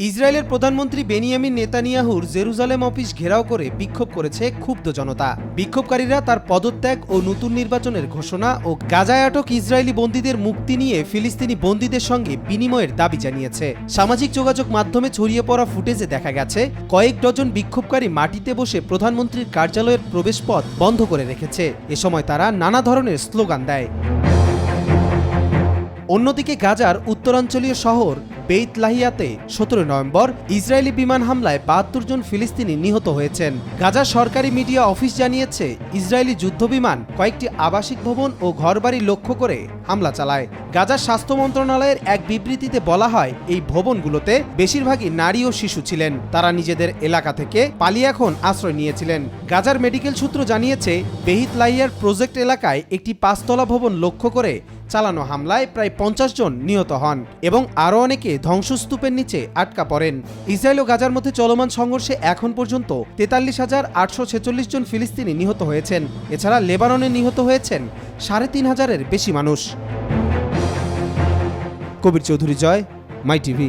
ইসরায়েলের প্রধানমন্ত্রী বেনিয়ামিন নেতানিয়াহুর জেরুজালেম অফিস ঘেরাও করে বিক্ষোভ করেছে ক্ষুব্ধ জনতা। বিক্ষোভকারীরা তার পদত্যাগ ও নতুন নির্বাচনের ঘোষণা ও গাজায় আটক ইসরায়েলি বন্দীদের মুক্তি নিয়ে ফিলিস্তিনি বন্দীদের সঙ্গে বিনিময়ের দাবি জানিয়েছে। সামাজিক যোগাযোগ মাধ্যমে ছড়িয়ে পড়া ফুটেজে দেখা গেছে কয়েক ডজন বিক্ষোভকারী মাটিতে বসে প্রধানমন্ত্রীর কার্যালয়ের প্রবেশপথ বন্ধ করে রেখেছে। এ সময় তারা নানা ধরনের স্লোগান দেয়। অন্যদিকে গাজার উত্তরাঞ্চলীয় শহর বেইত লাহিয়াতে 17 নভেম্বর ইসরায়েলি বিমান হামলায় 72 জন ফিলিস্তিনি নিহত হয়েছেন। গাজার সরকারি মিডিয়া অফিস জানিয়েছে ইসরায়েলি যুদ্ধবিমান কয়েকটি আবাসিক ভবন ও ঘরবাড়ি লক্ষ্য করে হামলা চালায়। গাজার স্বাস্থ্য মন্ত্রণালয়ের এক বিবৃতিতে বলা হয়, এই ভবনগুলোতে বেশিরভাগই নারী ও শিশু ছিলেন। তারা নিজেদের এলাকা থেকে পালিয়ে এখন আশ্রয় নিয়েছিলেন। গাজার মেডিকেল সূত্র জানিয়েছে বেইত লাহিয়ার প্রজেক্ট এলাকায় একটি 5 তলা ভবন লক্ষ্য করে চালানো হামলায় প্রায় 50 জন নিহত হন এবং আরও অনেকে ধ্বংসস্তূপের নিচে আটকা পড়েন। ইসরায়েল ও গাজার মধ্যে চলমান সংঘর্ষে এখন পর্যন্ত 43,846 জন ফিলিস্তিনি নিহত হয়েছেন। এছাড়া লেবাননে নিহত হয়েছেন 3,500-এর বেশি মানুষ। কবির চৌধুরী, জয়, মাই টিভি।